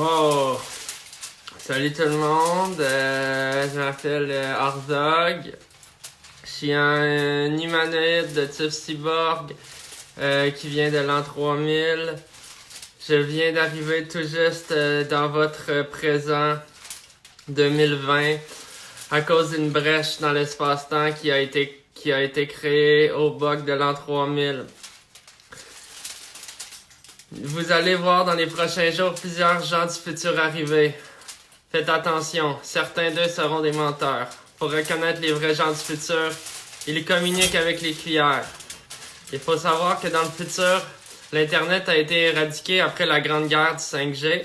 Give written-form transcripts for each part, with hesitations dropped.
Oh! Salut tout le monde, je m'appelle Arzog. Je suis un humanoïde de type cyborg qui vient de l'an 3000. Je viens d'arriver tout juste dans votre présent 2020 à cause d'une brèche dans l'espace-temps qui a été créée au bug de l'an 3000. Vous allez voir dans les prochains jours plusieurs gens du futur arriver. Faites attention, certains d'eux seront des menteurs. Pour reconnaître les vrais gens du futur, ils communiquent avec les cuillères. Il faut savoir que dans le futur, l'Internet a été éradiqué après la Grande Guerre du 5G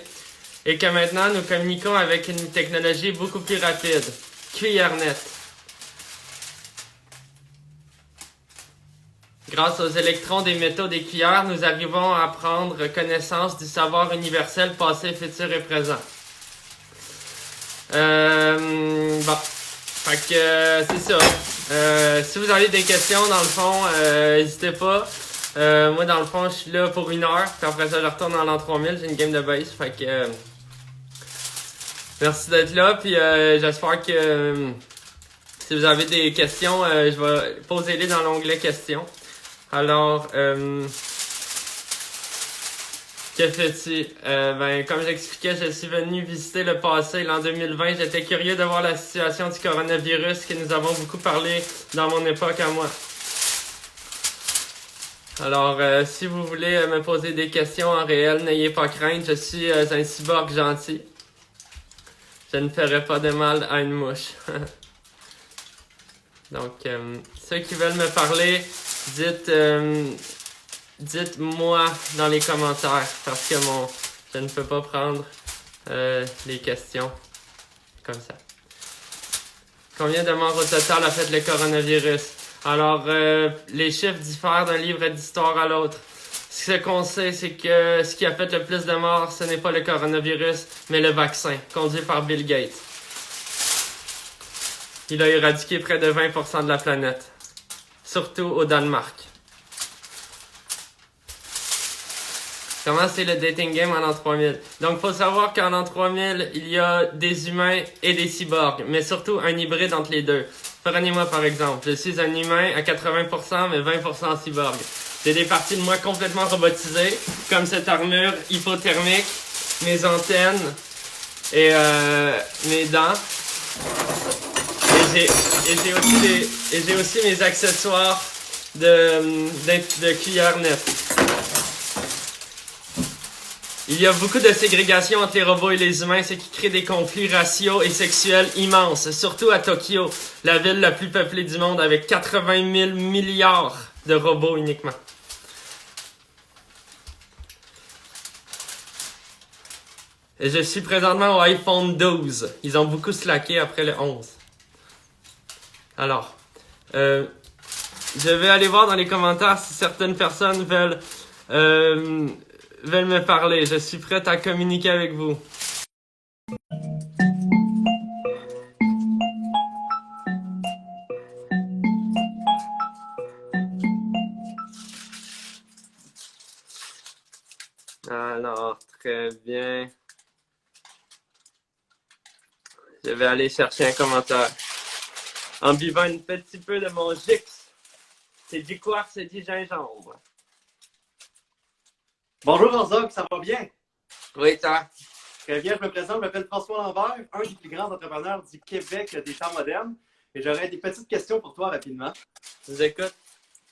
et que maintenant nous communiquons avec une technologie beaucoup plus rapide, CuillèreNet. Grâce aux électrons des métaux des cuillères, nous arrivons à prendre connaissance du savoir universel passé, futur et présent. Bon, fait que c'est ça. Si vous avez des questions, dans le fond, n'hésitez pas. Moi, dans le fond, je suis là pour 1 heure, puis après ça, je retourne dans l'an 3000, j'ai une game de base, fait que merci d'être là, puis j'espère que si vous avez des questions, je vais poser-les dans l'onglet questions. Alors, que fais-tu? Comme j'expliquais, je suis venu visiter le passé, l'an 2020. J'étais curieux de voir la situation du coronavirus que nous avons beaucoup parlé dans mon époque à moi. Alors, si vous voulez me poser des questions en réel, n'ayez pas crainte, je suis un cyborg gentil. Je ne ferai pas de mal à une mouche. Donc, ceux qui veulent me parler, dites-moi dans les commentaires parce que je ne peux pas prendre les questions comme ça. Combien de morts au total a fait le coronavirus? Alors, les chiffres diffèrent d'un livre d'histoire à l'autre. Ce qu'on sait, c'est que ce qui a fait le plus de morts, ce n'est pas le coronavirus, mais le vaccin, conduit par Bill Gates. Il a éradiqué près de 20% de la planète, surtout au Danemark. Comment c'est le dating game en l'an 3000? Donc, faut savoir qu'en l'an 3000, il y a des humains et des cyborgs, mais surtout un hybride entre les deux. Prenez-moi par exemple, je suis un humain à 80%, mais 20% cyborg. J'ai des parties de moi complètement robotisées, comme cette armure hypothermique, mes antennes et mes dents. Et j'ai aussi mes accessoires de CuillèreNet. Il y a beaucoup de ségrégation entre les robots et les humains, ce qui crée des conflits raciaux et sexuels immenses, surtout à Tokyo, la ville la plus peuplée du monde avec 80 000 milliards de robots uniquement. Et je suis présentement au iPhone 12. Ils ont beaucoup slacké après le 11. Alors, je vais aller voir dans les commentaires si certaines personnes veulent me parler. Je suis prête à communiquer avec vous. Alors, très bien. Je vais aller chercher un commentaire. En buvant un petit peu de mon Jix. C'est du quartz et du gingembre. Bonjour Arzog, ça va bien? Oui, ça. Très bien, je me présente, je m'appelle François Lambert, un des plus grands entrepreneurs du Québec des temps modernes. Et j'aurais des petites questions pour toi rapidement. Je vous écoute.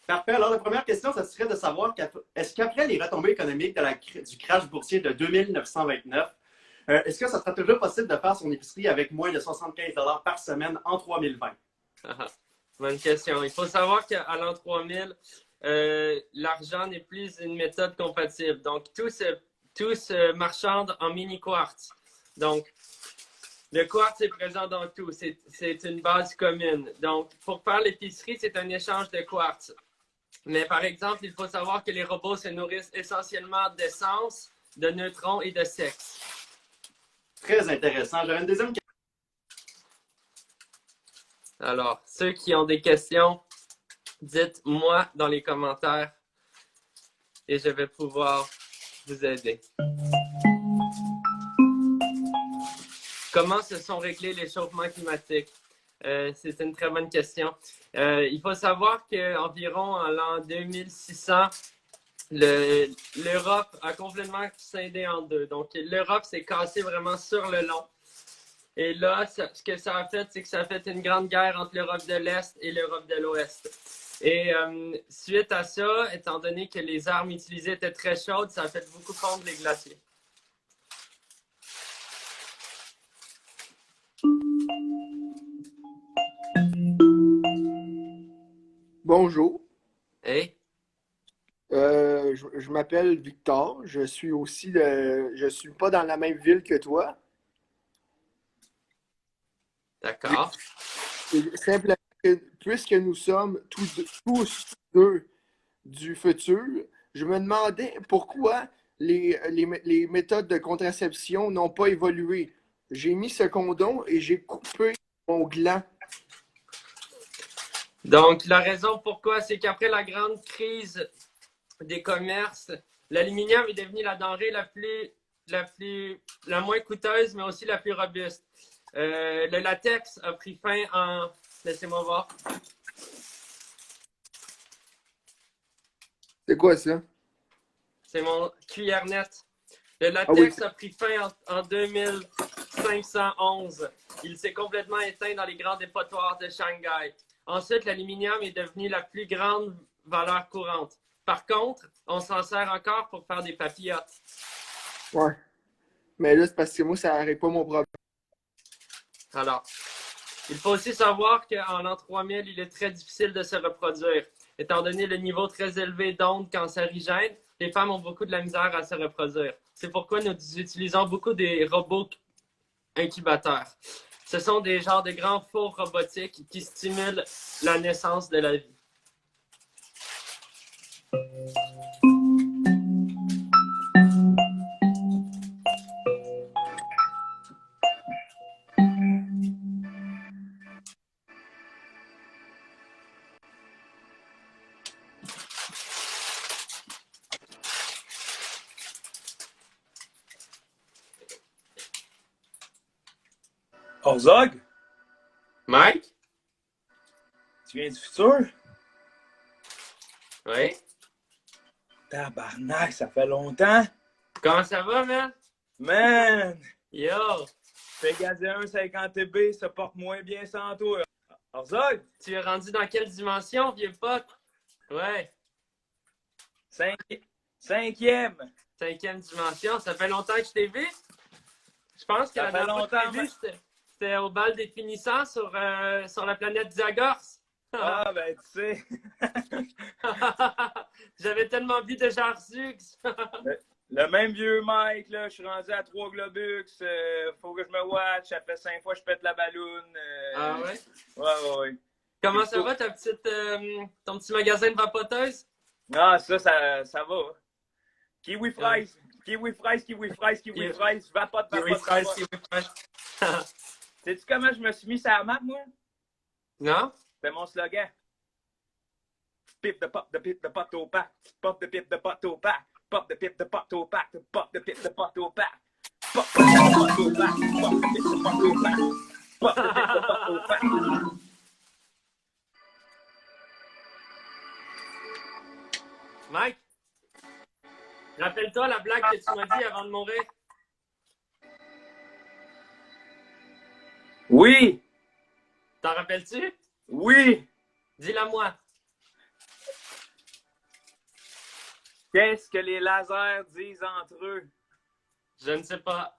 Parfait. Alors, la première question, ça serait de savoir, est-ce qu'après les retombées économiques du crash boursier de 2929, est-ce que ça sera toujours possible de faire son épicerie avec moins de 75 $ par semaine en 3020? Bonne question. Il faut savoir qu'à l'an 3000, l'argent n'est plus une méthode compatible. Donc, tout se marchande en mini-quartz. Donc, le quartz est présent dans tout. C'est une base commune. Donc, pour faire l'épicerie, c'est un échange de quartz. Mais par exemple, il faut savoir que les robots se nourrissent essentiellement d'essence, de neutrons et de sexe. Très intéressant. J'aurais une deuxième question. Alors, ceux qui ont des questions, dites-moi dans les commentaires et je vais pouvoir vous aider. Comment se sont réglés les changements climatiques? C'est une très bonne question. Il faut savoir qu'environ en l'an 2600, l'Europe a complètement scindé en deux. Donc, l'Europe s'est cassée vraiment sur le long. Et là, ce que ça a fait, c'est que ça a fait une grande guerre entre l'Europe de l'Est et l'Europe de l'Ouest. Et suite à ça, étant donné que les armes utilisées étaient très chaudes, ça a fait beaucoup fondre les glaciers. Bonjour, Hey, je m'appelle Victor. Je suis pas dans la même ville que toi. d'accord. Et simplement, puisque nous sommes tous deux du futur, je me demandais pourquoi les méthodes de contraception n'ont pas évolué. J'ai mis ce condom et j'ai coupé mon gland. Donc, la raison pourquoi, c'est qu'après la grande crise des commerces, l'aluminium est devenu la denrée la moins coûteuse, mais aussi la plus robuste. Le latex a pris fin en... Laissez-moi voir. C'est quoi ça? C'est mon cuillère nette. Le Ah oui, latex a pris fin en 2511. Il s'est complètement éteint dans les grands dépotoirs de Shanghai. Ensuite, l'aluminium est devenu la plus grande valeur courante. Par contre, on s'en sert encore pour faire des papillotes. ouais. Mais là, c'est parce que moi, ça n'arrête pas mon problème. Alors, il faut aussi savoir qu'en l'an 3000, il est très difficile de se reproduire. Étant donné le niveau très élevé d'ondes cancérigènes, les femmes ont beaucoup de la misère à se reproduire. C'est pourquoi nous utilisons beaucoup des robots incubateurs. Ce sont des genres de grands fours robotiques qui stimulent la naissance de la vie. Orzog, Mike? tu viens du futur? Oui? Tabarnak, ça fait longtemps. Comment ça va, man? Man, Yo! Pegasus 50 TB se porte moins bien sans toi. Orzog, Tu es rendu dans quelle dimension, vieux pote? Ouais, cinquième. 5e dimension. Ça fait longtemps que je t'ai vu. Je pense que Ça la fait dernière fois que je longtemps, t'ai vu, c'était au bal des finissants sur la planète Diagors. Ah, ben, tu sais. J'avais tellement envie de Jarzux. Le même vieux Mike, là, je suis rendu à 3 Globux. Faut que je me watch. Ça fait 5 fois que je pète la balloune. Ah ouais? Ouais. Comment ça va, ton petit magasin de vapoteuse? Ah, ça va. Kiwi Ouais. fries. Kiwi fries. Vapote. Kiwi fries, kiwi fries. Sais-tu comment je me suis mis sur la map, moi? Non? C'est mon slogan. Pipe de pop, de pipe de pot au pack. Pop de pipe de pot au pack. Pop de pipe de pot au pack. Pop de pipe de pot au pack. Pop de pipe de pot au pack. Pop de pipe de pot au pack. Pop de pipe de pot au pack. Mike? Rappelle-toi la blague que tu m'as dit avant de mourir. Oui! T'en rappelles-tu? Oui! Dis-la moi. Qu'est-ce que les lasers disent entre eux? Je ne sais pas.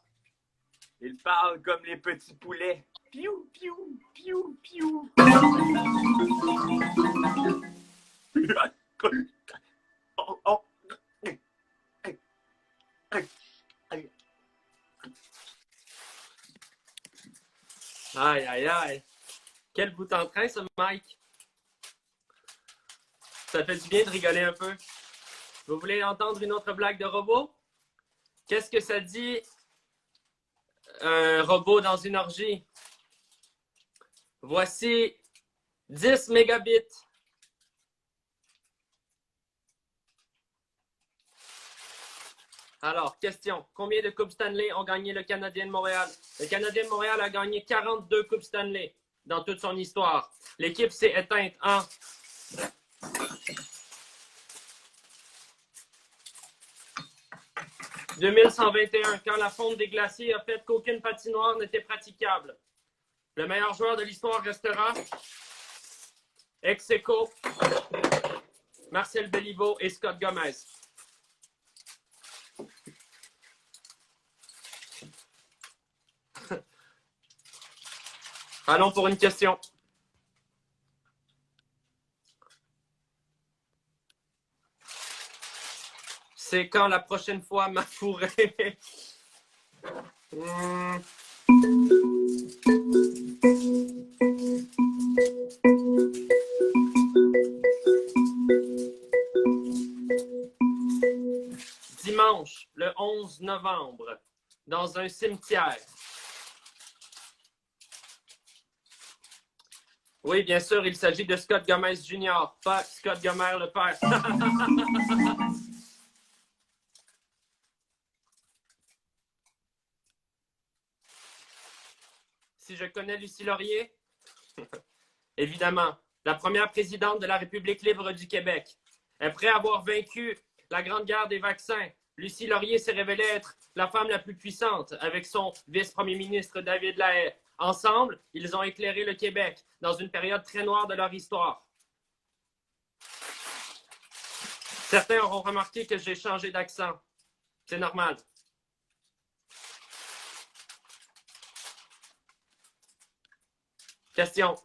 Ils parlent comme les petits poulets. Piou, piou, piou, piou. Oh, oh. Aïe, aïe, aïe. Quel bout en train, ce Mike. Ça fait du bien de rigoler un peu. Vous voulez entendre une autre blague de robot? Qu'est-ce que ça dit, un robot dans une orgie? Voici 10 mégabits. Alors, question. Combien de Coupes Stanley ont gagné le Canadien de Montréal? Le Canadien de Montréal a gagné 42 Coupes Stanley dans toute son histoire. L'équipe s'est éteinte en... « 2121, quand la fonte des glaciers a fait qu'aucune patinoire n'était praticable. Le meilleur joueur de l'histoire restera ex aequo Marcel Béliveau et Scott Gomez. Allons pour une question. C'est quand la prochaine fois ma fourrée? Dimanche, le 11 novembre, dans un cimetière. Oui, bien sûr, il s'agit de Scott Gomez Jr., pas Scott Gomez le père. Si je connais Lucie Laurier? Évidemment, la première présidente de la République libre du Québec. Après avoir vaincu la Grande Guerre des vaccins, Lucie Laurier s'est révélée être la femme la plus puissante avec son vice-premier ministre David Lahaye. Ensemble, ils ont éclairé le Québec dans une période très noire de leur histoire. Certains auront remarqué que j'ai changé d'accent. C'est normal. Question.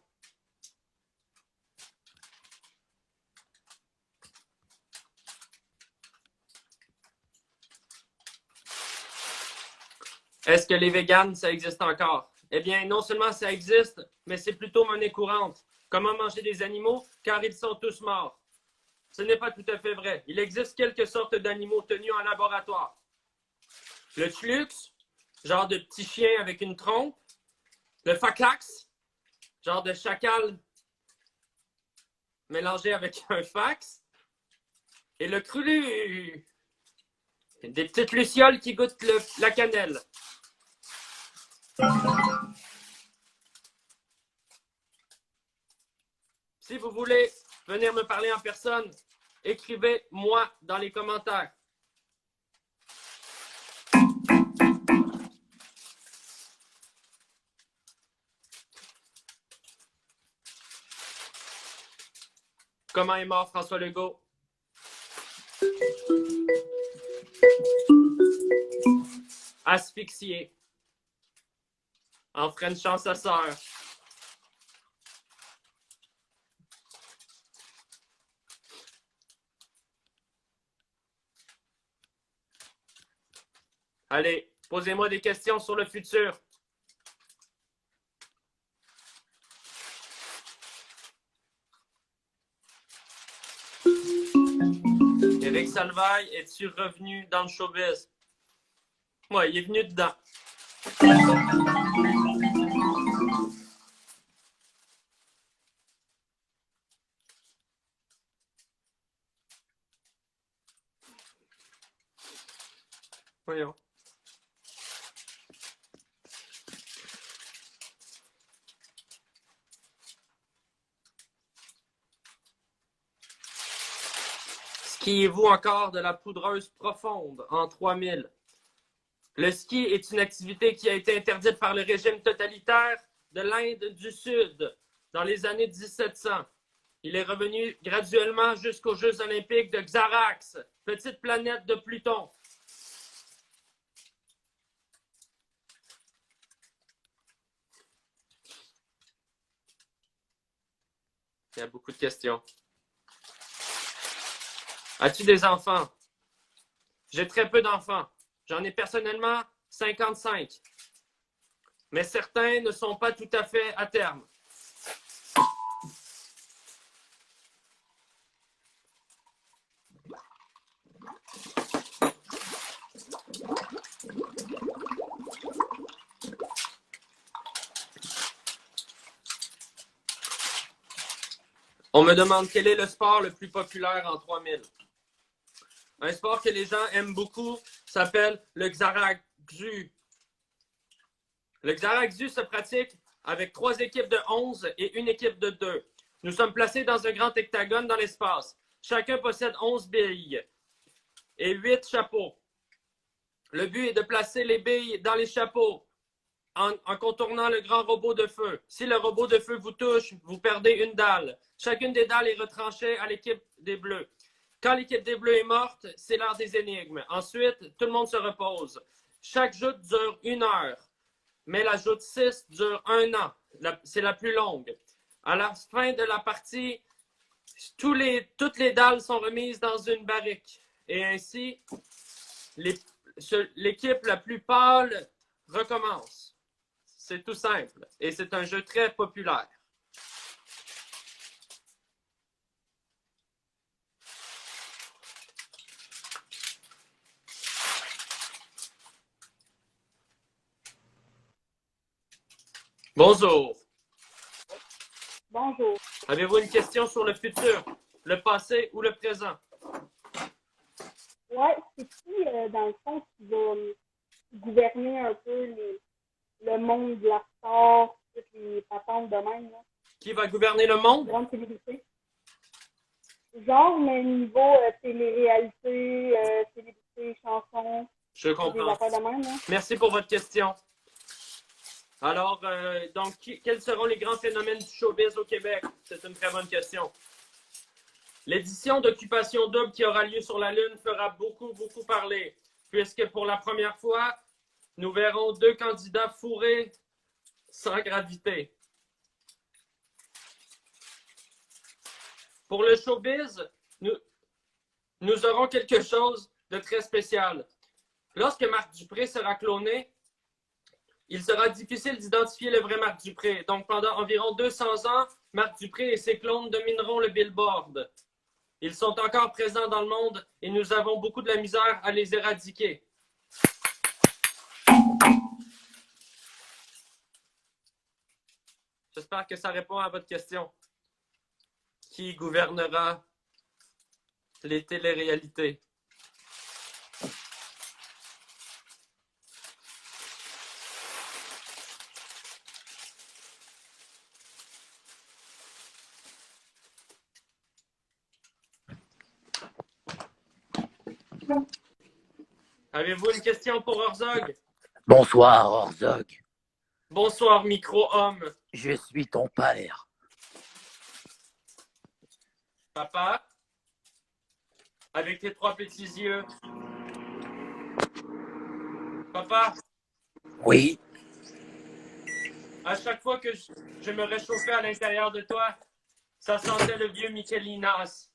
Est-ce que les véganes, ça existe encore? Eh bien, non seulement ça existe, mais c'est plutôt monnaie courante. Comment manger des animaux? Car ils sont tous morts. Ce n'est pas tout à fait vrai. Il existe quelques sortes d'animaux tenus en laboratoire. Le flux, genre de petit chien avec une trompe. Le facax, genre de chacal mélangé avec un fax. Et le crulu, des petites lucioles qui goûtent la cannelle. Si vous voulez venir me parler en personne, écrivez-moi dans les commentaires. Comment est mort François Legault? Asphyxié. En frenchant sa sœur. Allez, posez-moi des questions sur le futur. Éric Salvaille, es-tu revenu dans le showbiz? Ouais, il est venu dedans. Voyons. Skiez-vous encore de la poudreuse profonde en 3000? Le ski est une activité qui a été interdite par le régime totalitaire de l'Inde du Sud dans les années 1700. Il est revenu graduellement jusqu'aux Jeux olympiques de Xarax, petite planète de Pluton. Il y a beaucoup de questions. As-tu des enfants? J'ai très peu d'enfants. J'en ai personnellement 55. Mais certains ne sont pas tout à fait à terme. On me demande quel est le sport le plus populaire en 3000. Un sport que les gens aiment beaucoup s'appelle le Xaragzu. Le Xaragzu se pratique avec 3 équipes de 11 et une équipe de 2. Nous sommes placés dans un grand hectagone dans l'espace. Chacun possède 11 billes et 8 chapeaux. Le but est de placer les billes dans les chapeaux en contournant le grand robot de feu. Si le robot de feu vous touche, vous perdez une dalle. Chacune des dalles est retranchée à l'équipe des Bleus. Quand l'équipe des Bleus est morte, c'est l'heure des énigmes. Ensuite, tout le monde se repose. Chaque joute dure 1 heure, mais la joute 6 dure 1 an. C'est la plus longue. À la fin de la partie, toutes les dalles sont remises dans une barrique. Et ainsi, l'équipe la plus pâle recommence. C'est tout simple. Et c'est un jeu très populaire. Bonjour. Bonjour. Avez-vous une question sur le futur, le passé ou le présent? Ouais, c'est qui, dans le fond, qui va gouverner un peu le monde de la sport, toutes les patentes de même, là? Qui va gouverner le monde? Grande célébrité. Genre, mais niveau télé-réalité, célébrité, chansons, Je des comprends. affaires de même, là. Merci pour votre question. Alors, donc, quels seront les grands phénomènes du showbiz au Québec? C'est une très bonne question. L'édition d'Occupation Double qui aura lieu sur la Lune fera beaucoup, beaucoup parler, puisque pour la première fois, nous verrons 2 candidats fourrés sans gravité. Pour le showbiz, nous aurons quelque chose de très spécial. Lorsque Marc Dupré sera cloné, il sera difficile d'identifier le vrai Marc Dupré. Donc, pendant environ 200 ans, Marc Dupré et ses clones domineront le Billboard. Ils sont encore présents dans le monde et nous avons beaucoup de la misère à les éradiquer. J'espère que ça répond à votre question. Qui gouvernera les téléréalités? Avez-vous une question pour Herzog? Bonsoir, Herzog. Bonsoir, micro-homme. Je suis ton père. Papa? Avec tes 3 petits yeux. Papa, Oui, à chaque fois que je me réchauffais à l'intérieur de toi, ça sentait le vieux Michelinas.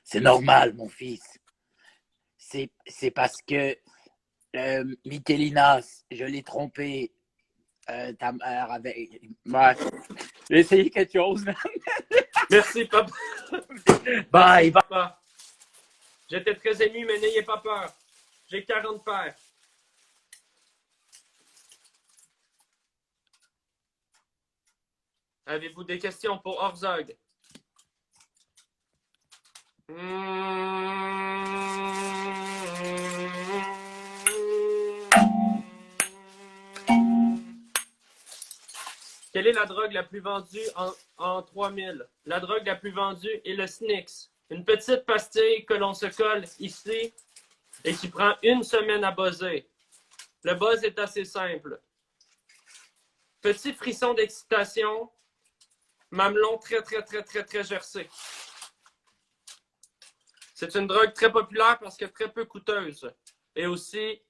c'est normal, mon fils. C'est parce que Michelinas, je l'ai trompé. Ta mère avec. Ouais. J'ai essayé quelque chose, man. Merci, papa. Bye, bye. Papa. J'étais très ému, mais n'ayez pas peur. J'ai 40 pères. Avez-vous des questions pour Herzog? Quelle est la drogue la plus vendue en 3000? La drogue la plus vendue est le Snicks. Une petite pastille que l'on se colle ici et qui prend 1 semaine à buzzer. Le buzz est assez simple. Petit frisson d'excitation, mamelon très gercé. C'est une drogue très populaire parce que très peu coûteuse. Et aussi,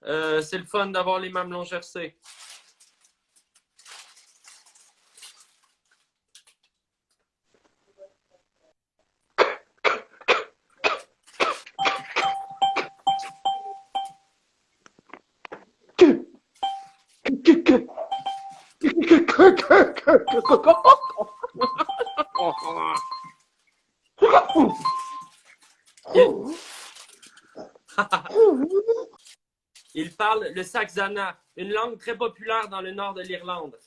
c'est le fun d'avoir les mamelons gercés. Il parle le saxana, une langue très populaire dans le nord de l'Irlande.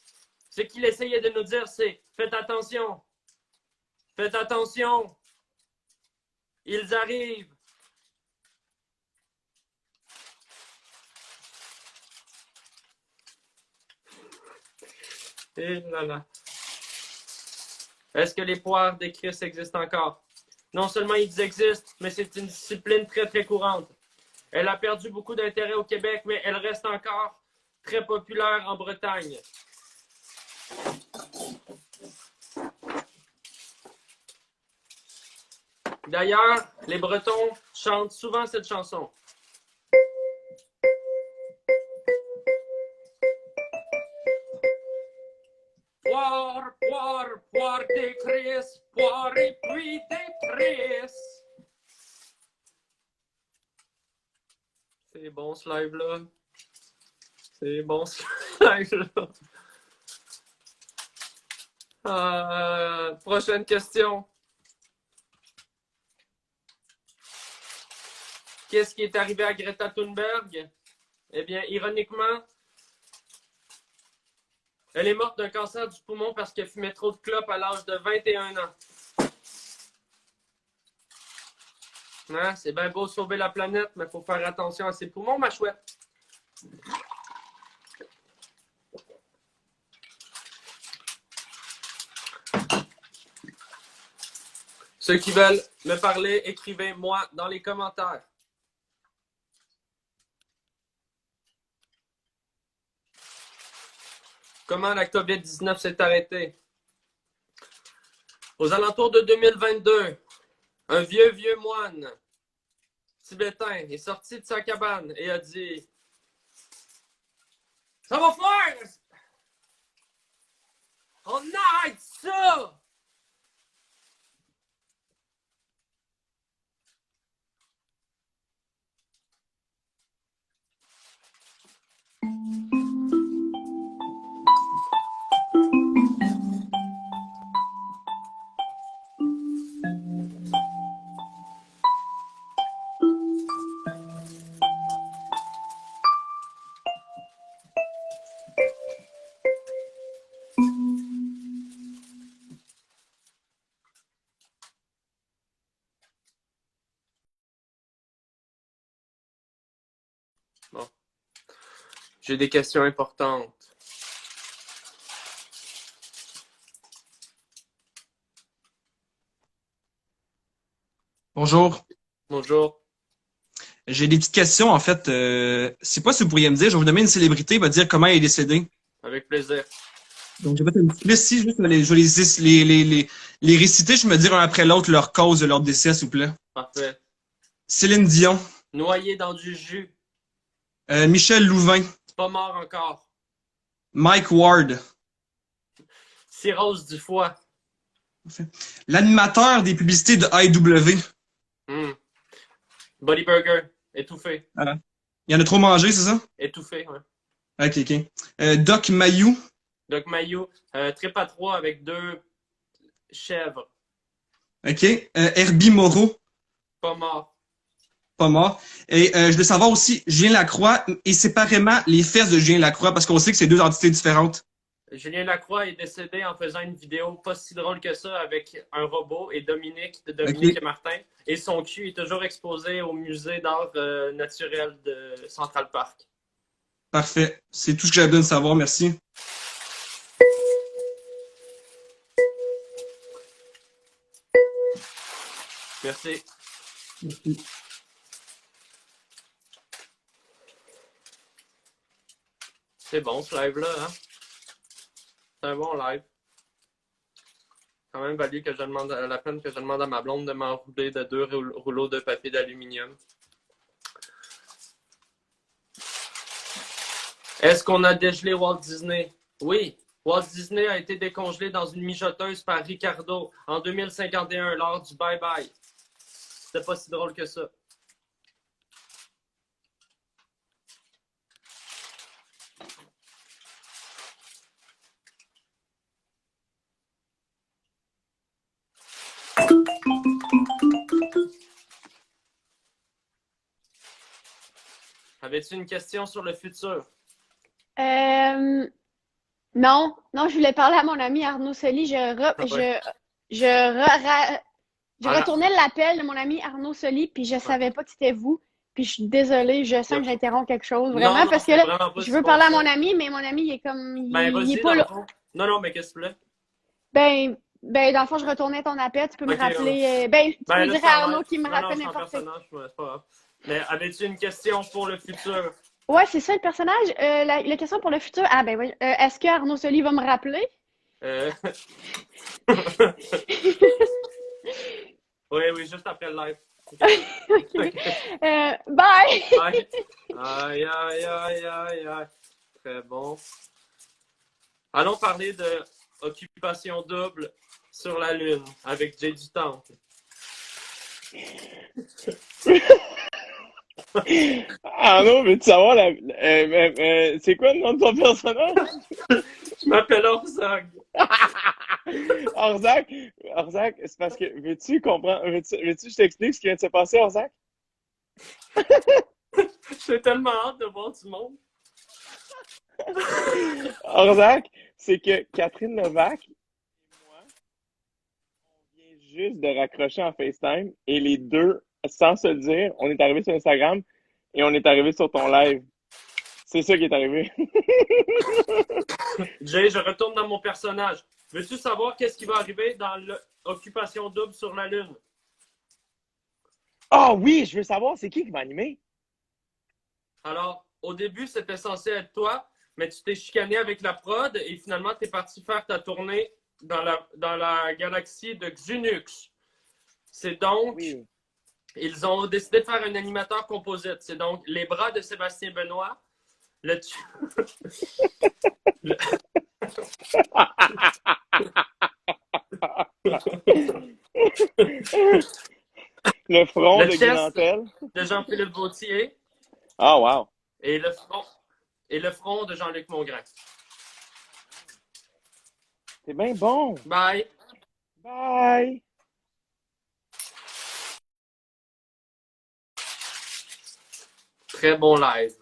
Ce qu'il essayait de nous dire, c'est « Faites attention! Faites attention! Ils arrivent. Et là là. Est-ce que les poires de Chris existent encore? Non seulement ils existent, mais c'est une discipline très très courante. Elle a perdu beaucoup d'intérêt au Québec, mais elle reste encore très populaire en Bretagne. D'ailleurs, les Bretons chantent souvent cette chanson. Poire, poire, poire des Chris, poire et puis des Chris. C'est bon ce live-là. C'est bon ce live-là. Prochaine question. Qu'est-ce qui est arrivé à Greta Thunberg? Eh bien, ironiquement, elle est morte d'un cancer du poumon parce qu'elle fumait trop de clopes à l'âge de 21 ans. Hein? C'est bien beau sauver la planète, mais il faut faire attention à ses poumons, ma chouette. Ceux qui veulent me parler, écrivez-moi dans les commentaires. Comment la COVID-19 s'est arrêtée? Aux alentours de 2022, un vieux moine tibétain est sorti de sa cabane et a dit « Ça va faire! On arrête ça! » Bon. J'ai des questions importantes. Bonjour. Bonjour. J'ai des petites questions, en fait. C'est pas si vous pourriez me dire, je vais vous nommer une célébrité, va dire comment elle est décédée. Avec plaisir. Donc, j'ai fait une petite liste ici, juste je vais les réciter, je vais me dire un après l'autre leur cause de leur décès, s'il vous plaît. Parfait. Céline Dion, Noyé dans du jus. Michel Louvain, Pas mort encore. Mike Ward, Cirrhose du foie. l'animateur des publicités de IW. Body Burger. Étouffé. Il y en a trop mangé, c'est ça? Étouffé, ouais. Ok. Doc Mayou, Doc Mayou. Trip à 3 avec 2 chèvres. ok. Herbie Moreau, Pas mort. pas mort. Et je veux savoir aussi Julien Lacroix et séparément les fesses de Julien Lacroix, parce qu'on sait que c'est deux entités différentes. Julien Lacroix est décédé en faisant une vidéo pas si drôle que ça avec un robot et Dominique et Martin. Et son cul est toujours exposé au musée d'art naturel de Central Park. Parfait. C'est tout ce que j'avais besoin de savoir. Merci. Merci. C'est bon ce live-là, hein? C'est un bon live. Quand même valu que je demande la peine que je demande à ma blonde de m'enrouler de 2 rouleaux de papier d'aluminium. Est-ce qu'on a dégelé Walt Disney? Oui. Walt Disney a été décongelé dans une mijoteuse par Ricardo en 2051 lors du Bye Bye. C'était pas si drôle que ça. Avais-tu une question sur le futur? Non, je voulais parler à mon ami Arnaud Soli. Je Ah, retournais l'appel de mon ami Arnaud Soli, puis je savais pas que c'était vous. Puis je suis désolée, je sens que j'interromps quelque chose, non, vraiment, non, parce que c'est là, vraiment pas je si veux bon parler que à ça. mon ami, mais mon ami, il est comme, Ben, il est vas-y, pas dans le là. fond. Non, non, mais qu'est-ce que tu voulais? Ben, dans le fond, je retournais ton appel, tu peux me Ok, ouais. rappeler, ben, tu Ben, peux là, dire c'est en à Arnaud live. qu'il me Non, non, rappelle c'est en n'importe quoi. personnage, mais c'est pas grave. Mais avais-tu une question pour le futur? Ouais, c'est ça le personnage. La question pour le futur. Ah, ben oui. Est-ce que Arnaud Soli va me rappeler? Euh... Oui, oui, juste après le live. Ok. OK. Ok. Bye! Aïe, aïe, aïe, aïe, aïe, aïe. Très bon. Allons parler de occupation double sur la Lune avec Jay du Temple. Arnaud, veux-tu savoir c'est quoi le nom de ton personnage? Je m'appelle Orzog. Orzac, Orzac, c'est parce que, veux-tu comprendre, veux-tu que je t'explique ce qui vient de se passer, Orzac? J'ai tellement hâte de voir du monde. Orzac, c'est que Catherine Levac et moi, on vient juste de raccrocher en FaceTime et les deux, sans se le dire, on est arrivé sur Instagram et on est arrivé sur ton live. C'est ça qui est arrivé. Jay, je retourne dans mon personnage. Veux-tu savoir qu'est-ce qui va arriver dans l'occupation double sur la Lune? Ah oui, je veux savoir, c'est qui va animer? Alors, au début, c'était censé être toi, mais tu t'es chicané avec la prod et finalement, tu es parti faire ta tournée dans la galaxie de Xunux. C'est donc, Oui. ils ont décidé de faire un animateur composite. C'est donc les bras de Sébastien Benoît, le, le- Le front le de chest Guinantel. de Jean-Philippe Vautier Ah, wow. et le front de Jean-Luc Mongrain. C'est bien bon. Bye! Bye. Très bon live.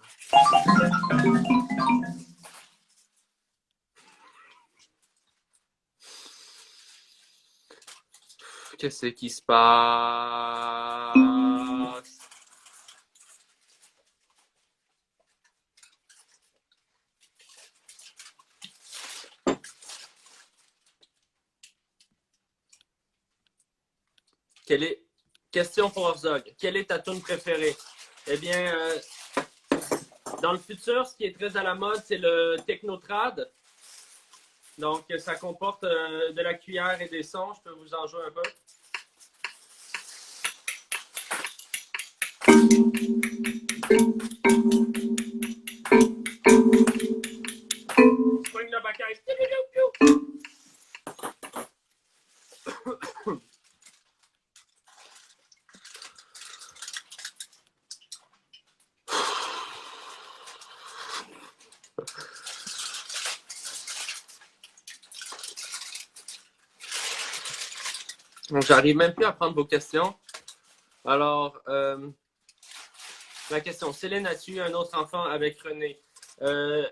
Qu'est-ce qui se passe? Question pour Orzog. Quelle est ta tune préférée? Eh bien, dans le futur, ce qui est très à la mode, c'est le technotrad. Donc, ça comporte de la cuillère et des sons. Je peux vous en jouer un peu. Swing le bacaille. Donc, j'arrive même plus à prendre vos questions. Alors, la question, Céline, as-tu eu un autre enfant avec René?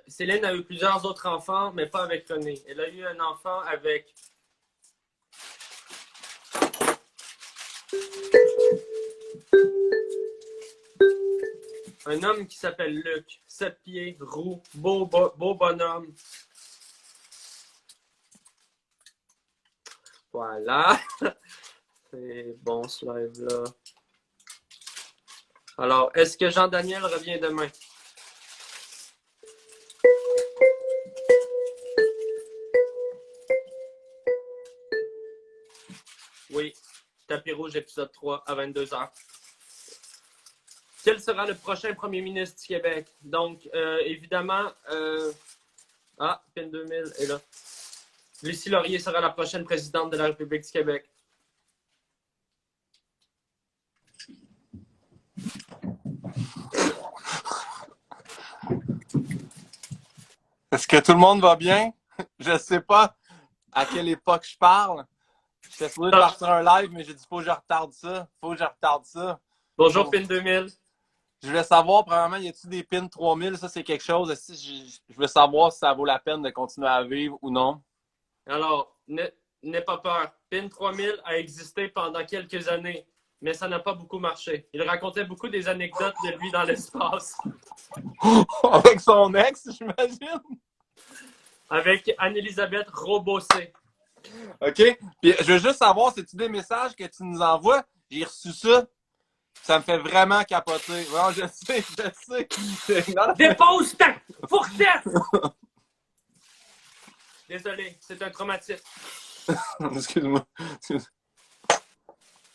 Céline a eu plusieurs autres enfants, mais pas avec René. Elle a eu un enfant avec... un homme qui s'appelle Luc. 7 pieds, roux, beau bonhomme. Voilà. C'est bon ce live-là. Alors, est-ce que Jean-Daniel revient demain? Oui. Tapis rouge, épisode 3 à 22h. Quel sera le prochain premier ministre du Québec? Donc, évidemment, PIN 2000 est là. Lucie Laurier sera la prochaine présidente de la République du Québec. Est-ce que tout le monde va bien? Je sais pas à quelle époque je parle. J'étais supposé de partir un live, mais j'ai dit faut que je retarde ça. Bonjour, PIN 2000. Je voulais savoir, premièrement, y a-t-il des pins 3000? Ça, c'est quelque chose. Je veux savoir si ça vaut la peine de continuer à vivre ou non. Alors, n'aie pas peur. PIN 3000 a existé pendant quelques années, mais ça n'a pas beaucoup marché. Il racontait beaucoup des anecdotes de lui dans l'espace. Avec son ex, j'imagine. Avec Anne-Elisabeth Robossé. OK? Puis je veux juste savoir, c'est-tu des messages que tu nous envoies? J'ai reçu ça. Ça me fait vraiment capoter. Non, je sais. Non, Dépose ta fourchette! Désolé, c'est un traumatisme. excuse-moi.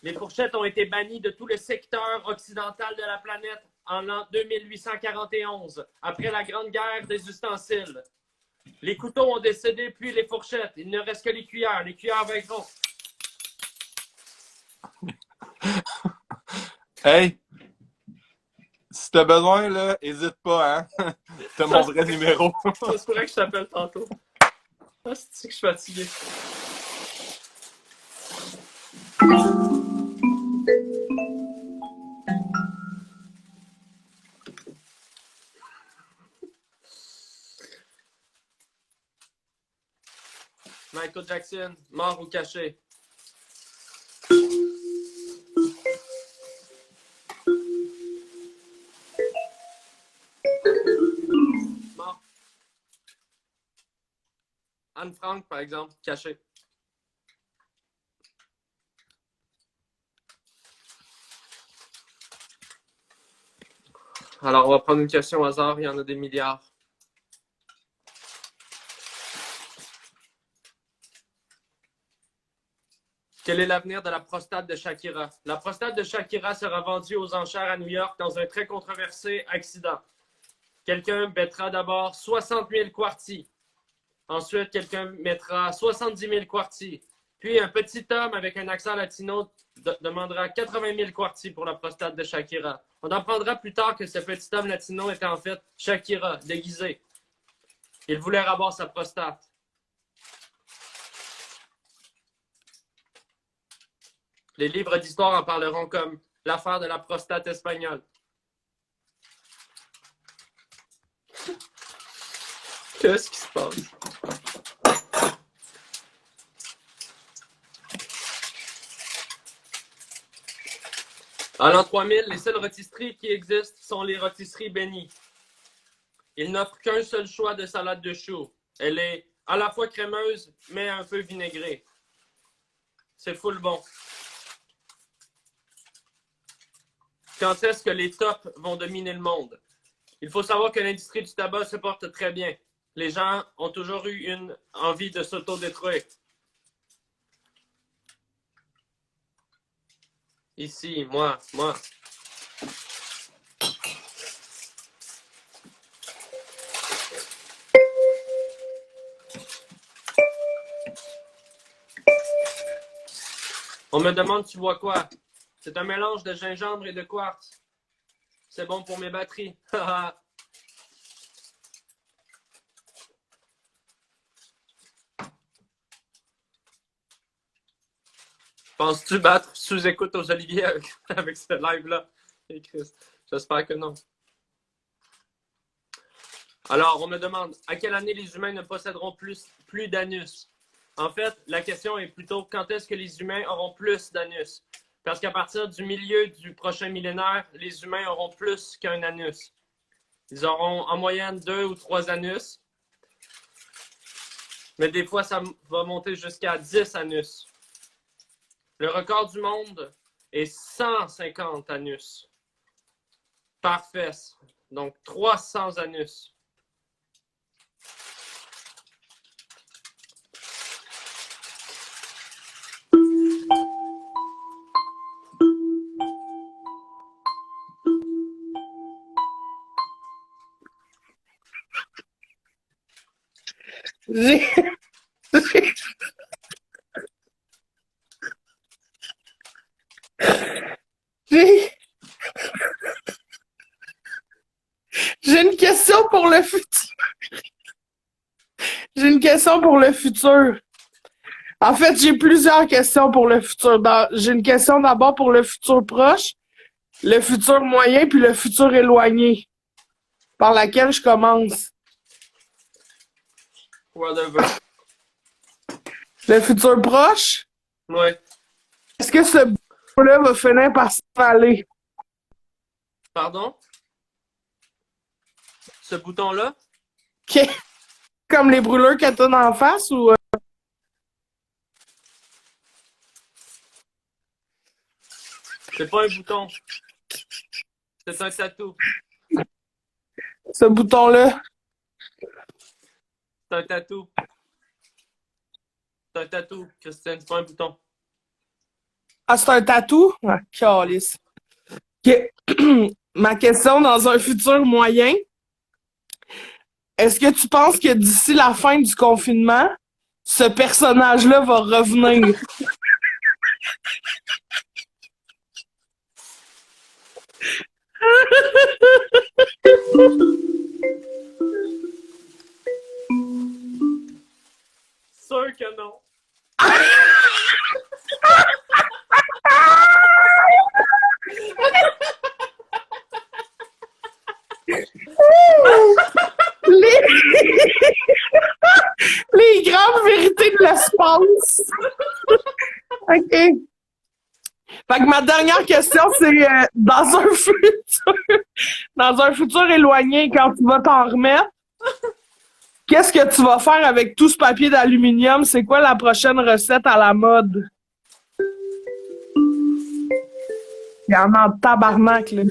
Les fourchettes ont été bannies de tout le secteur occidental de la planète en l'an 2841, après la Grande Guerre des ustensiles. Les couteaux ont décédé, puis les fourchettes. Il ne reste que les cuillères. Les cuillères vaincront. Hey! Si t'as besoin, là, hésite pas, hein? T'as mon vrai numéro. Ça se pourrait que je t'appelle tantôt. Ah, c'est que je suis fatigué. Michael Jackson, mort ou caché? Mort. Anne Frank, par exemple, caché. Alors, on va prendre une question au hasard. Il y en a des milliards. Quel est l'avenir de la prostate de Shakira? La prostate de Shakira sera vendue aux enchères à New York dans un très controversé accident. Quelqu'un mettra d'abord 60 000 quartiers. Ensuite, quelqu'un mettra 70 000 quartiers. Puis, un petit homme avec un accent latino demandera 80 000 quartiers pour la prostate de Shakira. On apprendra plus tard que ce petit homme latino était en fait Shakira, déguisé. Il voulait ravoir sa prostate. Les livres d'histoire en parleront comme l'affaire de la prostate espagnole. Qu'est-ce qui se passe? À l'an 3000, les seules rôtisseries qui existent sont les rôtisseries Benny. Ils n'offrent qu'un seul choix de salade de choux. Elle est à la fois crémeuse, mais un peu vinaigrée. C'est full bon. Quand est-ce que les tops vont dominer le monde? Il faut savoir que l'industrie du tabac se porte très bien. Les gens ont toujours eu une envie de s'autodétruire. Ici, moi. On me demande, tu bois quoi? C'est un mélange de gingembre et de quartz. C'est bon pour mes batteries. Penses-tu battre sous-écoute aux Oliviers avec ce live-là? Et Christ, j'espère que non. Alors, on me demande, à quelle année les humains ne posséderont plus d'anus? En fait, la question est plutôt, quand est-ce que les humains auront plus d'anus? Parce qu'à partir du milieu du prochain millénaire, les humains auront plus qu'un anus. Ils auront en moyenne 2 ou 3 anus. Mais des fois, ça va monter jusqu'à 10 anus. Le record du monde est 150 anus par fesse. Donc, 300 anus. J'ai une question pour le futur. J'ai une question pour le futur. En fait, j'ai plusieurs questions pour le futur. J'ai une question d'abord pour le futur proche, le futur moyen, puis le futur éloigné. Par laquelle je commence? Whatever. Le futur proche? Ouais. Est-ce que ce bouton-là va finir par s'avaler? Pardon? Ce bouton-là? OK. Comme les brûleurs que t'as en face ou. C'est pas un bouton. C'est un tatou. Ce bouton-là? C'est un tatou. C'est un tatou, Christine, c'est pas un bouton. Ah, c'est un tatou? Ah, calice. OK. Ma question dans un futur moyen. Est-ce que tu penses que d'ici la fin du confinement, ce personnage-là va revenir? Sûr que non. Les... Les grandes vérités de l'espace. OK. Fait que ma dernière question, c'est dans un futur éloigné, quand tu vas t'en remettre, qu'est-ce que tu vas faire avec tout ce papier d'aluminium? C'est quoi la prochaine recette à la mode? Il y en a en tabarnak, là.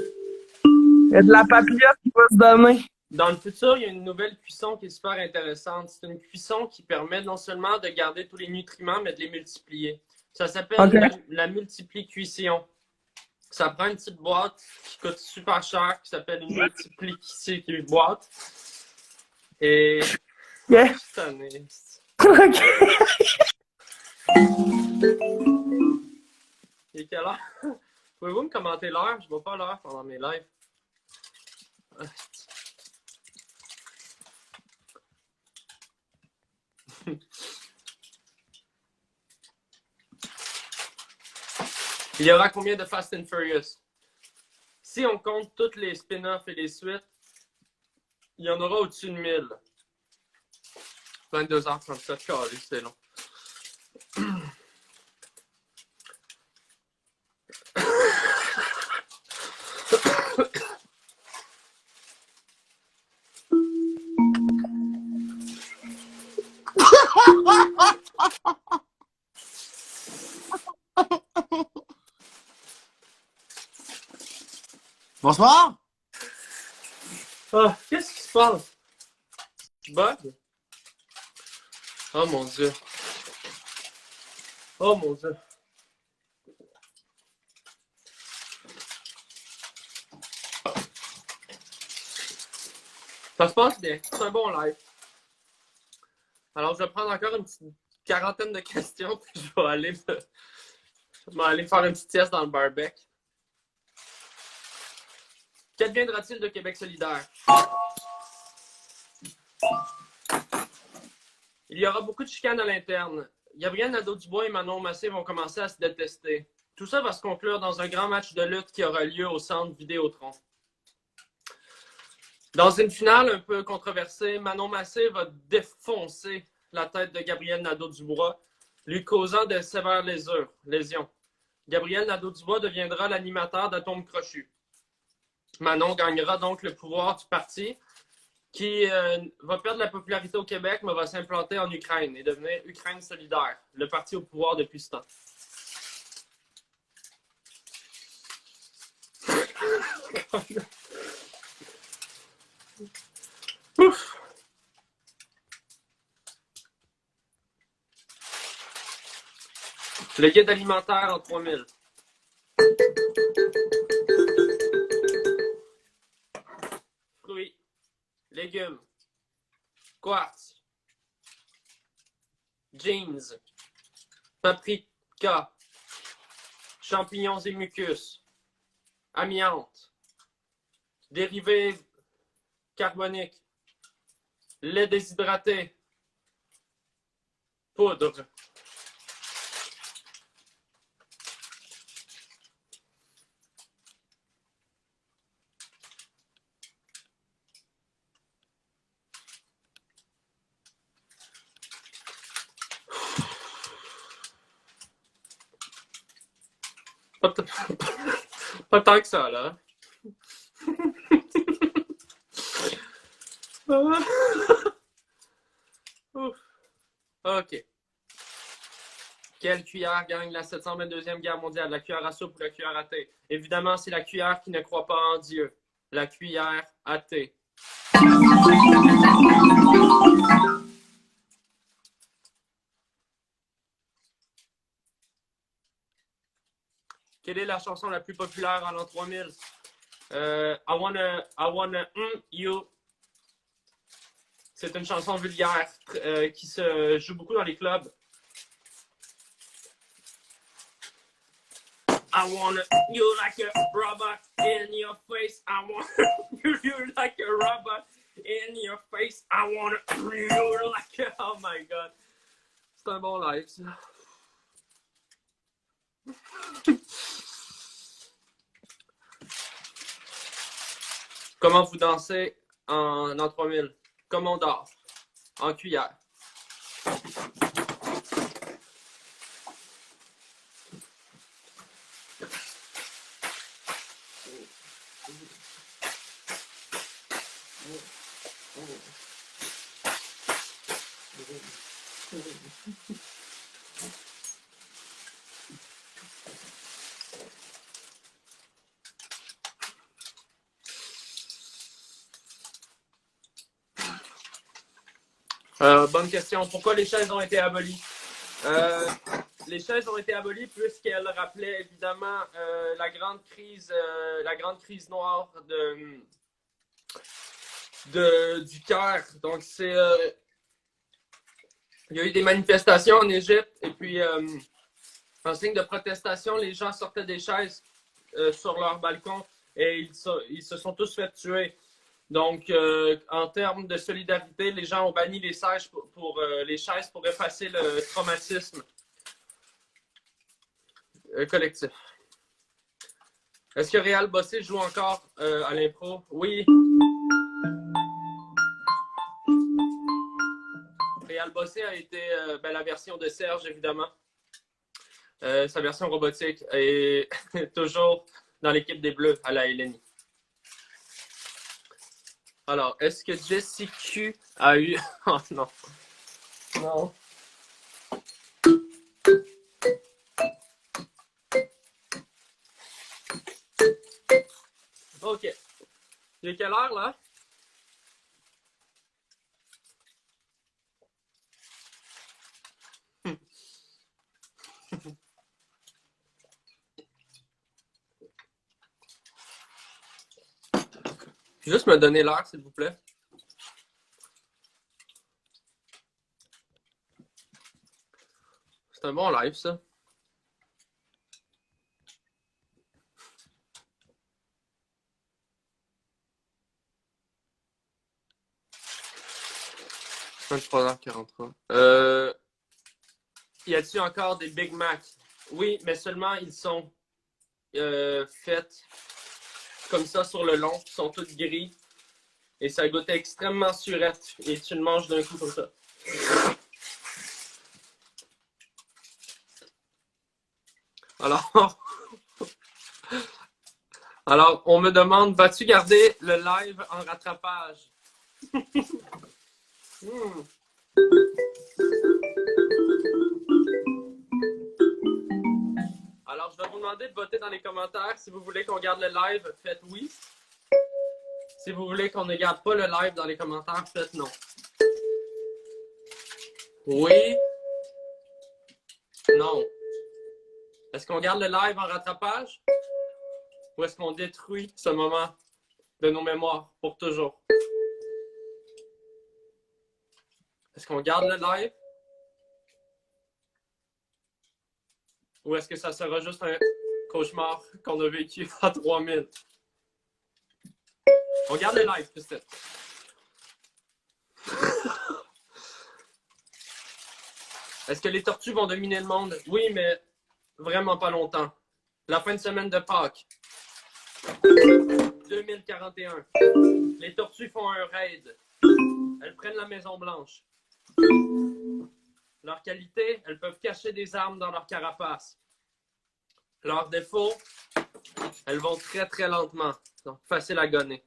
Il y a de la papillote qui va se donner. Dans le futur, il y a une nouvelle cuisson qui est super intéressante. C'est une cuisson qui permet non seulement de garder tous les nutriments, mais de les multiplier. Ça s'appelle la multipli-cuisson. Ça prend une petite boîte qui coûte super cher, qui s'appelle une multipli-boîte. Et... Yeah. OK. Il est quelle heure? Pouvez-vous me commenter l'heure? Je ne vois pas l'heure pendant mes lives. Il y aura combien de Fast and Furious? Si on compte tous les spin-offs et les suites, il y en aura au-dessus de 1000. 22h37, calé, c'est long. Bonsoir. Ah, qu'est-ce qui se passe? Bug? Oh mon Dieu. Oh mon Dieu. Ça se passe bien. C'est un bon live. Alors, je vais prendre encore une petite quarantaine de questions, puis je vais aller faire une petite sieste dans le barbecue. Qu'adviendra-t-il de Québec solidaire? Il y aura beaucoup de chicanes à l'interne. Gabriel Nadeau-Dubois et Manon Massé vont commencer à se détester. Tout ça va se conclure dans un grand match de lutte qui aura lieu au centre Vidéotron. Dans une finale un peu controversée, Manon Massé va défoncer la tête de Gabriel Nadeau-Dubois, lui causant de sévères lésions. Gabriel Nadeau-Dubois deviendra l'animateur d'Atome Crochu. Manon gagnera donc le pouvoir du parti qui va perdre la popularité au Québec, mais va s'implanter en Ukraine et devenir Ukraine solidaire, le parti au pouvoir depuis ce temps. Ouf. Le guide alimentaire en 3000. Fruits, légumes, quartz, jeans, paprika, champignons et mucus, amiante, dérivés carboniques, lait déshydraté, poudre. Pas tant que ça, là. Ouf. OK. Quelle cuillère gagne la 722e guerre mondiale? La cuillère à soupe ou la cuillère à thé? Évidemment, c'est la cuillère qui ne croit pas en Dieu. La cuillère à thé. Quelle est la chanson la plus populaire en l'an 3000? I wanna you. C'est une chanson vulgaire qui se joue beaucoup dans les clubs. I wanna you like a robot in your face. I wanna you like a robot in your face. I wanna you like a... Oh my god. C'est un bon live, ça. Comment vous dansez en 3000? Comme on dort. En cuillère. Bonne question. Pourquoi les chaises ont été abolies? Les chaises ont été abolies puisqu'elles rappelaient évidemment la grande crise noire du Caire. Donc c'est il y a eu des manifestations en Égypte et puis en signe de protestation, les gens sortaient des chaises sur leur balcon et ils se sont tous fait tuer. Donc, en termes de solidarité, les gens ont banni les chaises pour effacer le traumatisme collectif. Est-ce que Réal Bossé joue encore à l'impro? Oui. Réal Bossé a été la version de Serge, évidemment. Sa version robotique est toujours dans l'équipe des Bleus à la LNI. Alors, est-ce que Jessie Q a eu... Oh non. Non. OK. Il est quelle heure, là? Juste me donner l'heure, s'il vous plaît. C'est un bon live, ça. « 23h43. Y a-t-il encore des Big Mac? Oui, mais seulement ils sont faits comme ça sur le long. Ils sont tous gris. Et ça goûte extrêmement surette. Et tu le manges d'un coup comme ça. Alors, on me demande, vas-tu garder le live en rattrapage? Alors, je vais vous demander de voter dans les commentaires. Si vous voulez qu'on garde le live, faites oui. Si vous voulez qu'on ne garde pas le live dans les commentaires, faites non. Oui. Non. Est-ce qu'on garde le live en rattrapage? Ou est-ce qu'on détruit ce moment de nos mémoires pour toujours? Est-ce qu'on garde le live? Ou est-ce que ça sera juste un cauchemar qu'on a vécu à 3000? On garde le live, Christine. Est-ce que les tortues vont dominer le monde? Oui, mais vraiment pas longtemps. La fin de semaine de Pâques. 2041. Les tortues font un raid. Elles prennent la Maison Blanche. Leur qualité, elles peuvent cacher des armes dans leur carapace. Leur défaut, elles vont très très lentement. Donc, facile à gonner.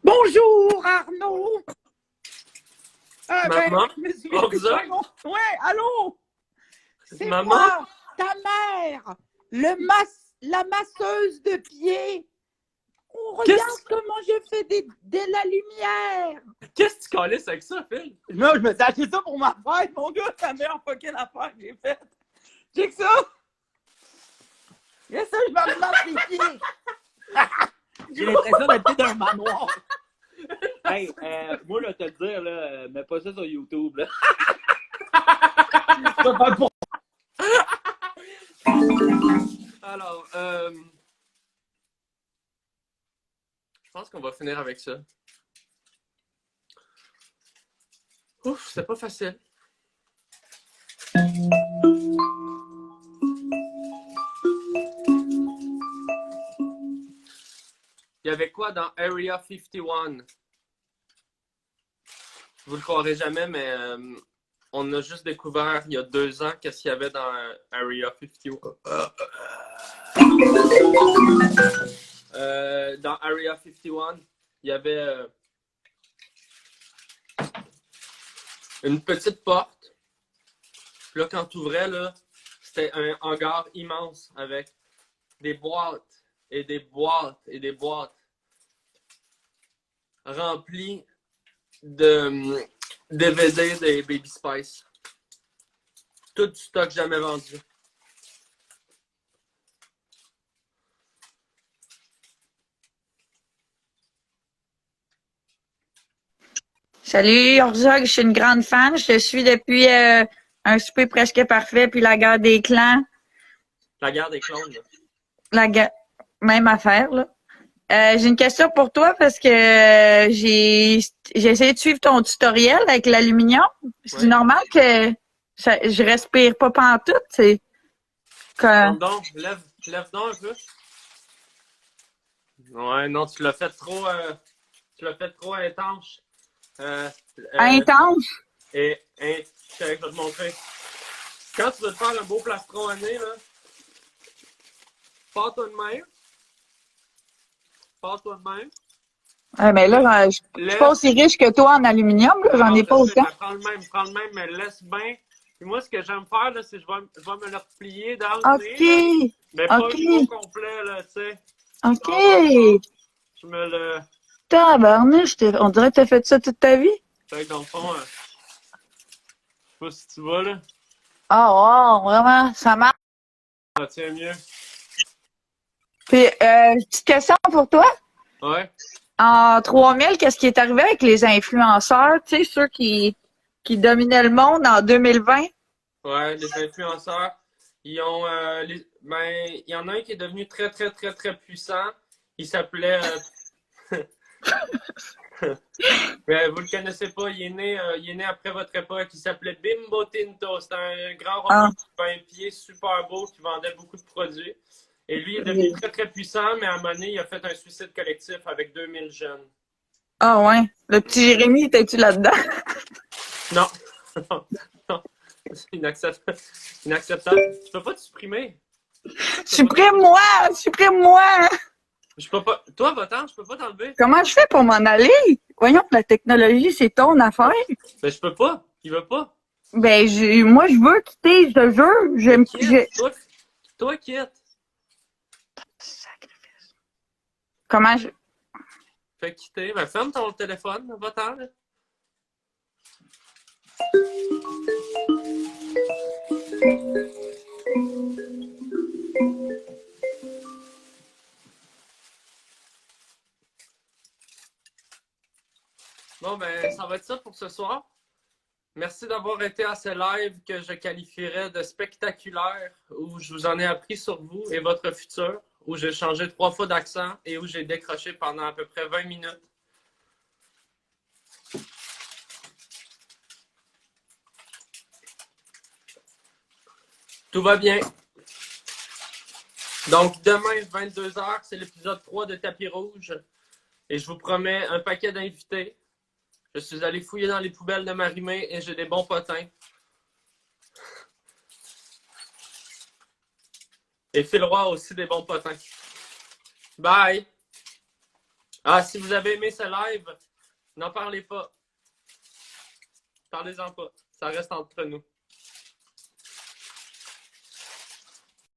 Bonjour, Arnaud! Maman? je me suis Orza? Ouais, allô? C'est Maman? moi, ta mère, la masseuse de pieds. On regarde comment je fais de la lumière. Qu'est-ce que tu calisses avec ça, Phil? Non, je me suis acheté ça pour ma fête, mon gars. C'est la meilleure fucking affaire que j'ai faite. Check ça. Yes, ça, je me masse les pieds. J'ai l'impression d'être dans un manoir. Hey, moi, là, te le dire, là, mets pas ça sur YouTube, là. Ça va pour... Alors, je pense qu'on va finir avec ça. Ouf, c'est pas facile. Il y avait quoi dans Area 51? Vous le croirez jamais, mais on a juste découvert il y a 2 ans qu'est-ce qu'il y avait dans Area 51. Dans Area 51, il y avait une petite porte. Puis là, quand tu ouvrais, là, c'était un hangar immense avec des boîtes et des boîtes et des boîtes remplies de DVD des Baby Spice. Tout du stock jamais vendu. Salut, Orzog, je suis une grande fan. Je te suis depuis Un souper presque parfait, puis La guerre des clans. La guerre des clones, là. Même affaire, là. J'ai une question pour toi parce que j'ai essayé de suivre ton tutoriel avec l'aluminium. C'est normal que je respire pas pantoute, c'est que... Donc, lève donc un peu. Ouais, non, tu l'as fait trop intense. Intense? Je vais te montrer. Quand tu veux te faire un beau plastron à nez, là, pars-toi de même. Pars-toi de même. Ouais, mais là, je suis pas aussi riche que toi en aluminium, là. J'en ai pas autant. Prends le même, mais laisse bien. Puis moi, ce que j'aime faire, là, c'est que je vais me le replier dans le nez. OK. Mais pas le gros complet, là, tu sais. OK. Je me le... Tabarnouche, on dirait que t'as fait ça toute ta vie. Fait que dans le fond, je sais pas si tu vas, là. Ah, wow, vraiment, ça marche. Ça tient mieux. Puis, petite question pour toi. Ouais. En 3000, qu'est-ce qui est arrivé avec les influenceurs, tu sais, ceux qui dominaient le monde en 2020? Ouais, les influenceurs, ils ont... il y en a un qui est devenu très, très, très, très puissant. Il s'appelait... Mais vous le connaissez pas, il est né après votre époque. Il s'appelait Bimbo Tinto. C'était un grand robot de 20 pieds, super beau, qui vendait beaucoup de produits. Et lui, il est devenu très, très puissant, mais à un moment donné, il a fait un suicide collectif avec 2000 jeunes. Ah ouais. Le petit Jérémy, étais-tu là-dedans? Non. Non. C'est inacceptable. Tu peux pas te supprimer. Supprime-moi! Supprime-moi! Je peux pas. Toi, votant, je peux pas t'enlever. Comment je fais pour m'en aller? Voyons, la technologie, c'est ton affaire. Ben, je peux pas. Il veut pas. Ben, moi, je veux quitter, je te jure. Toi, quitte. Comment je... Fais quitter. Ben, ferme ton téléphone, votant, là. Bon, ben, ça va être ça pour ce soir. Merci d'avoir été à ce live que je qualifierais de spectaculaire, où je vous en ai appris sur vous et votre futur, où j'ai changé 3 fois d'accent et où j'ai décroché pendant à peu près 20 minutes. Tout va bien. Donc, demain, 22h, c'est l'épisode 3 de Tapis Rouge. Et je vous promets un paquet d'invités. Je suis allé fouiller dans les poubelles de Marie-Mé et j'ai des bons potins. Et Phil Roy a aussi des bons potins. Bye! Ah, si vous avez aimé ce live, n'en parlez pas. Parlez-en pas. Ça reste entre nous.